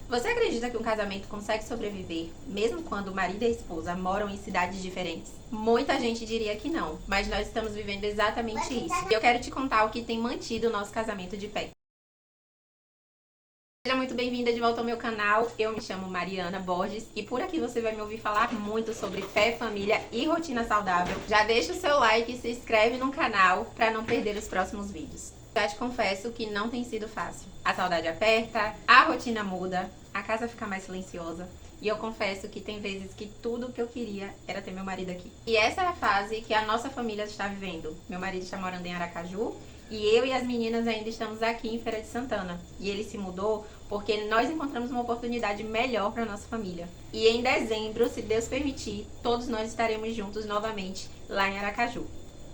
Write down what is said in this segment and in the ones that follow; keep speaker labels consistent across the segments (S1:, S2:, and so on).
S1: Você acredita que um casamento consegue sobreviver, mesmo quando o marido e a esposa moram em cidades diferentes? Muita gente diria que não, mas nós estamos vivendo exatamente isso. E eu quero te contar o que tem mantido o nosso casamento de pé. Seja muito bem-vinda de volta ao meu canal. Eu me chamo Mariana Borges e por aqui você vai me ouvir falar muito sobre fé, família e rotina saudável. Já deixa o seu like e se inscreve no canal para não perder os próximos vídeos. Já te confesso que não tem sido fácil. A saudade aperta, a rotina muda, a casa fica mais silenciosa. E eu confesso que tem vezes que tudo o que eu queria era ter meu marido aqui. E essa é a fase que a nossa família está vivendo. Meu marido está morando em Aracaju e eu e as meninas ainda estamos aqui em Feira de Santana. E ele se mudou porque nós encontramos uma oportunidade melhor para nossa família. E em dezembro, se Deus permitir, todos nós estaremos juntos novamente lá em Aracaju.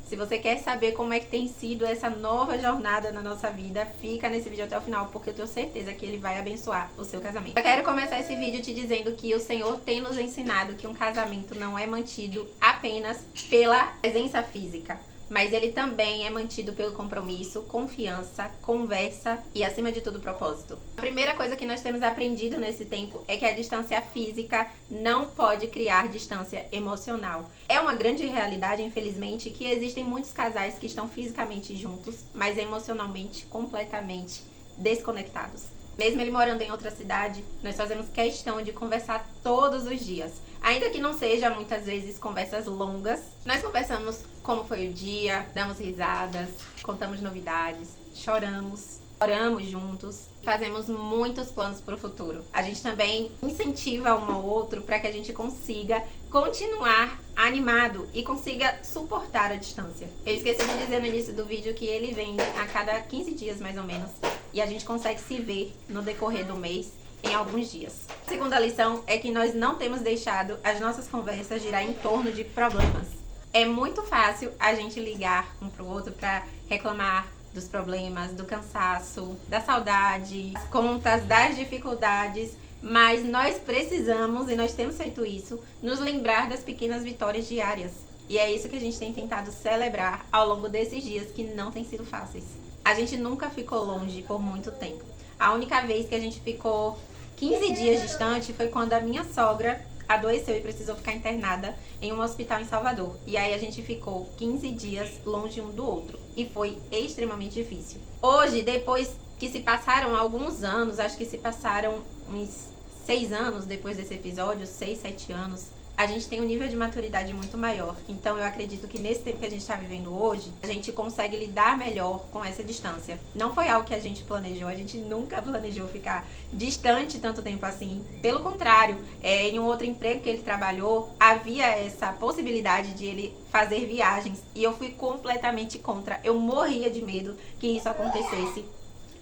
S1: Se você quer saber como é que tem sido essa nova jornada na nossa vida, fica nesse vídeo até o final, porque eu tenho certeza que ele vai abençoar o seu casamento. Eu quero começar esse vídeo te dizendo que o Senhor tem nos ensinado que um casamento não é mantido apenas pela presença física, mas ele também é mantido pelo compromisso, confiança, conversa e, acima de tudo, propósito. A primeira coisa que nós temos aprendido nesse tempo é que a distância física não pode criar distância emocional. É uma grande realidade, infelizmente, que existem muitos casais que estão fisicamente juntos, mas emocionalmente completamente desconectados. Mesmo ele morando em outra cidade, nós fazemos questão de conversar todos os dias. Ainda que não seja muitas vezes conversas longas, nós conversamos como foi o dia, damos risadas, contamos novidades, choramos, oramos juntos, fazemos muitos planos para o futuro. A gente também incentiva um ao outro para que a gente consiga continuar animado e consiga suportar a distância. Eu esqueci de dizer no início do vídeo que ele vem a cada 15 dias mais ou menos e a gente consegue se ver no decorrer do mês em alguns dias. A segunda lição é que nós não temos deixado as nossas conversas girar em torno de problemas. É muito fácil a gente ligar um pro outro para reclamar dos problemas, do cansaço, da saudade, das contas, das dificuldades, mas nós precisamos, e nós temos feito isso, nos lembrar das pequenas vitórias diárias. E é isso que a gente tem tentado celebrar ao longo desses dias que não têm sido fáceis. A gente nunca ficou longe por muito tempo. A única vez que a gente ficou 15 dias distante foi quando a minha sogra adoeceu e precisou ficar internada em um hospital em Salvador. E aí a gente ficou 15 dias longe um do outro. E foi extremamente difícil. Hoje, depois que se passaram alguns anos, acho que se passaram uns 6 anos depois desse episódio, 6, 7 anos, a gente tem um nível de maturidade muito maior. Então eu acredito que nesse tempo que a gente está vivendo hoje, a gente consegue lidar melhor com essa distância. Não foi algo que a gente planejou, a gente nunca planejou ficar distante tanto tempo assim. Pelo contrário, em um outro emprego que ele trabalhou, havia essa possibilidade de ele fazer viagens e eu fui completamente contra. Eu morria de medo que isso acontecesse.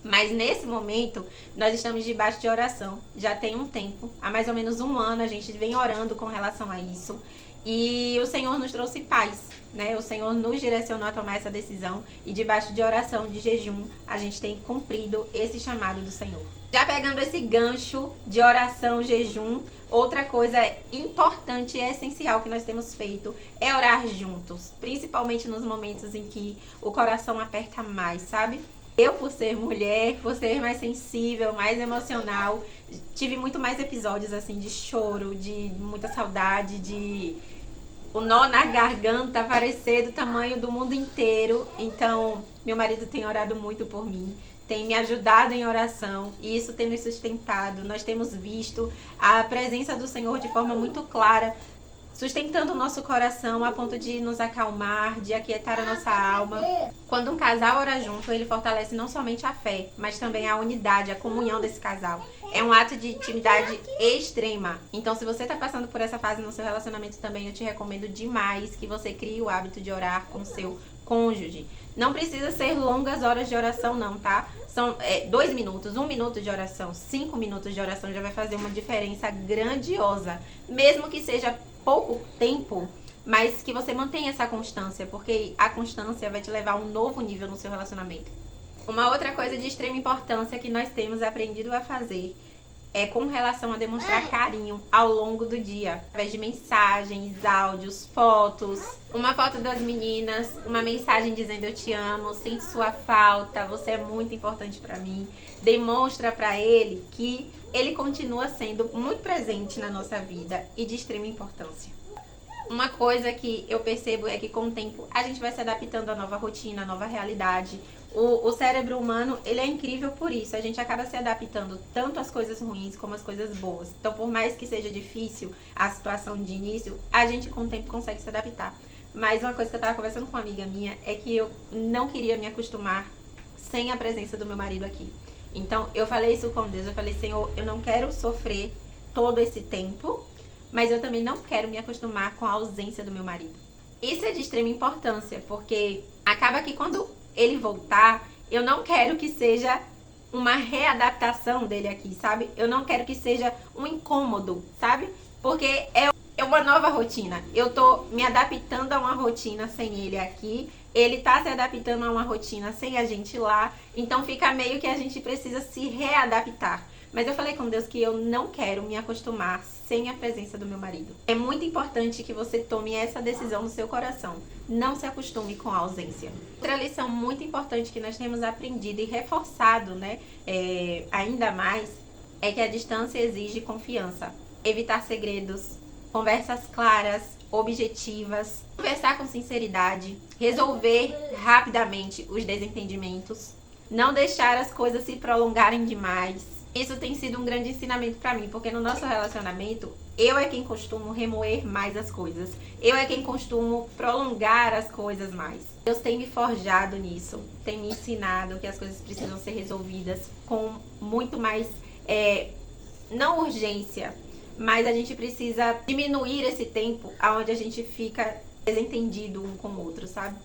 S1: Mas nesse momento, nós estamos debaixo de oração. Já tem um tempo, há mais ou menos um ano, a gente vem orando com relação a isso. E o Senhor nos trouxe paz, né? O Senhor nos direcionou a tomar essa decisão. E debaixo de oração, de jejum, a gente tem cumprido esse chamado do Senhor. Já pegando esse gancho de oração, jejum, outra coisa importante e essencial que nós temos feito é orar juntos. Principalmente nos momentos em que o coração aperta mais, sabe? Eu, por ser mulher, por ser mais sensível, mais emocional, tive muito mais episódios assim de choro, de muita saudade, de o nó na garganta parecer do tamanho do mundo inteiro. Então, meu marido tem orado muito por mim, tem me ajudado em oração e isso tem nos sustentado. Nós temos visto a presença do Senhor de forma muito clara, sustentando o nosso coração a ponto de nos acalmar, de aquietar a nossa alma. Quando um casal ora junto, ele fortalece não somente a fé, mas também a unidade, a comunhão desse casal. É um ato de intimidade extrema. Então, se você está passando por essa fase no seu relacionamento também, eu te recomendo demais que você crie o hábito de orar com seu cônjuge. Não precisa ser longas horas de oração não, tá? São 2 minutos, 1 minuto de oração, 5 minutos de oração já vai fazer uma diferença grandiosa. Mesmo que seja pouco tempo, mas que você mantenha essa constância, porque a constância vai te levar a um novo nível no seu relacionamento. Uma outra coisa de extrema importância que nós temos aprendido a fazer é com relação a demonstrar carinho ao longo do dia, através de mensagens, áudios, fotos. Uma foto das meninas, uma mensagem dizendo eu te amo, sinto sua falta, você é muito importante pra mim. Demonstra pra ele que ele continua sendo muito presente na nossa vida e de extrema importância. Uma coisa que eu percebo é que com o tempo a gente vai se adaptando à nova rotina, à nova realidade. O cérebro humano, ele é incrível por isso. A gente acaba se adaptando tanto às coisas ruins como às coisas boas. Então, por mais que seja difícil a situação de início, a gente com o tempo consegue se adaptar. Mas uma coisa que eu estava conversando com uma amiga minha é que eu não queria me acostumar sem a presença do meu marido aqui. Então, eu falei isso com Deus. Eu falei, Senhor, eu não quero sofrer todo esse tempo, mas eu também não quero me acostumar com a ausência do meu marido. Isso é de extrema importância, porque acaba que quando ele voltar, eu não quero que seja uma readaptação dele aqui, sabe? Eu não quero que seja um incômodo, sabe? Porque é uma nova rotina. Eu tô me adaptando a uma rotina sem ele aqui. Ele tá se adaptando a uma rotina sem a gente lá. Então fica meio que a gente precisa se readaptar. Mas eu falei com Deus que eu não quero me acostumar sem a presença do meu marido. É muito importante que você tome essa decisão no seu coração. Não se acostume com a ausência. Outra lição muito importante que nós temos aprendido e reforçado, né, ainda mais, é que a distância exige confiança. Evitar segredos, conversas claras, objetivas, conversar com sinceridade, resolver rapidamente os desentendimentos, não deixar as coisas se prolongarem demais. Isso tem sido um grande ensinamento pra mim, porque no nosso relacionamento, eu é quem costumo remoer mais as coisas. Eu é quem costumo prolongar as coisas mais. Deus tem me forjado nisso, tem me ensinado que as coisas precisam ser resolvidas com muito mais, não urgência, mas a gente precisa diminuir esse tempo onde a gente fica desentendido um com o outro, sabe?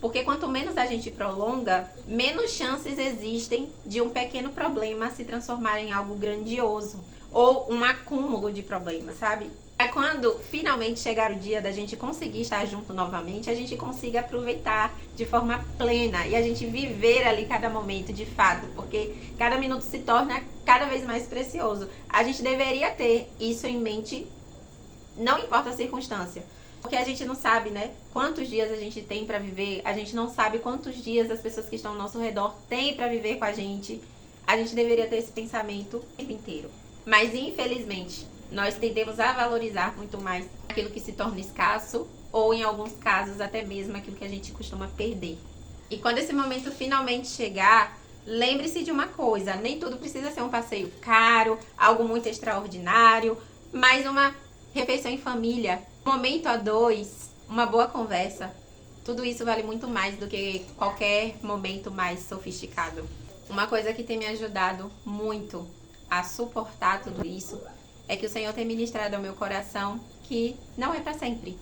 S1: Porque quanto menos a gente prolonga, menos chances existem de um pequeno problema se transformar em algo grandioso. Ou um acúmulo de problemas, sabe? É quando finalmente chegar o dia da gente conseguir estar junto novamente, a gente consiga aproveitar de forma plena e a gente viver ali cada momento de fato, porque cada minuto se torna cada vez mais precioso. A gente deveria ter isso em mente, não importa a circunstância. Porque a gente não sabe, né, quantos dias a gente tem pra viver, a gente não sabe quantos dias as pessoas que estão ao nosso redor têm pra viver com a gente. A gente deveria ter esse pensamento o tempo inteiro. Mas, infelizmente, nós tendemos a valorizar muito mais aquilo que se torna escasso ou, em alguns casos, até mesmo aquilo que a gente costuma perder. E quando esse momento finalmente chegar, lembre-se de uma coisa, nem tudo precisa ser um passeio caro, algo muito extraordinário, mas uma refeição em família, um momento a dois, uma boa conversa. Tudo isso vale muito mais do que qualquer momento mais sofisticado. Uma coisa que tem me ajudado muito a suportar tudo isso é que o Senhor tem ministrado ao meu coração que não é para sempre.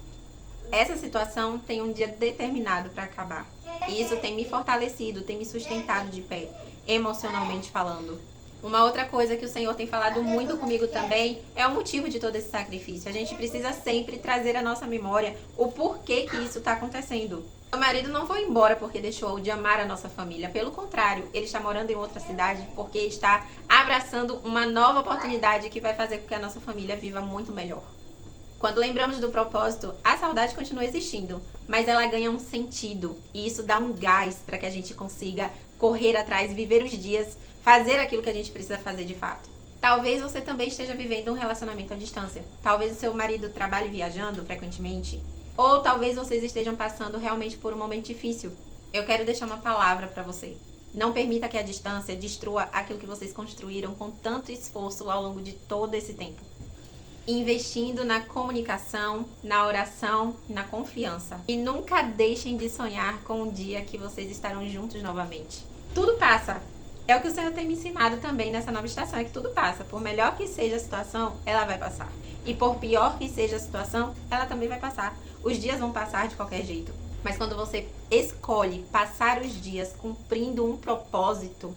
S1: Essa situação tem um dia determinado para acabar. E isso tem me fortalecido, tem me sustentado de pé, emocionalmente falando. Uma outra coisa que o Senhor tem falado muito comigo também é o motivo de todo esse sacrifício. A gente precisa sempre trazer à nossa memória o porquê que isso está acontecendo. Meu marido não foi embora porque deixou de amar a nossa família. Pelo contrário, ele está morando em outra cidade porque está abraçando uma nova oportunidade que vai fazer com que a nossa família viva muito melhor. Quando lembramos do propósito, a saudade continua existindo, mas ela ganha um sentido. E isso dá um gás para que a gente consiga correr atrás, viver os dias, fazer aquilo que a gente precisa fazer de fato. Talvez você também esteja vivendo um relacionamento à distância. Talvez o seu marido trabalhe viajando frequentemente. Ou talvez vocês estejam passando realmente por um momento difícil. Eu quero deixar uma palavra para você. Não permita que a distância destrua aquilo que vocês construíram com tanto esforço ao longo de todo esse tempo. Investindo na comunicação, na oração, na confiança. E nunca deixem de sonhar com um dia que vocês estarão juntos novamente. Tudo passa. É o que o Senhor tem me ensinado também nessa nova estação, é que tudo passa. Por melhor que seja a situação, ela vai passar. E por pior que seja a situação, ela também vai passar. Os dias vão passar de qualquer jeito. Mas quando você escolhe passar os dias cumprindo um propósito,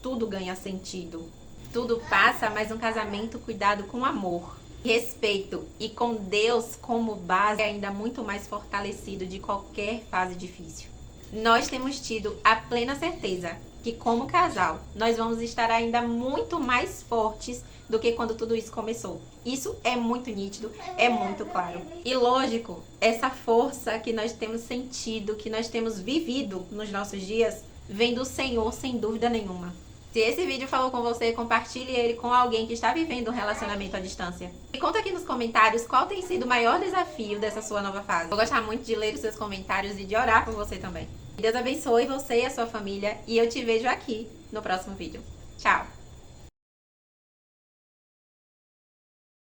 S1: tudo ganha sentido. Tudo passa, mas um casamento cuidado com amor, respeito e com Deus como base é ainda muito mais fortalecido de qualquer fase difícil. Nós temos tido a plena certeza que como casal, nós vamos estar ainda muito mais fortes do que quando tudo isso começou. Isso é muito nítido, é muito claro. E lógico, essa força que nós temos sentido, que nós temos vivido nos nossos dias, vem do Senhor sem dúvida nenhuma. Se esse vídeo falou com você, compartilhe ele com alguém que está vivendo um relacionamento à distância. E conta aqui nos comentários qual tem sido o maior desafio dessa sua nova fase. Vou gostar muito de ler os seus comentários e de orar por você também. Deus abençoe você e a sua família e eu te vejo aqui no próximo vídeo. Tchau!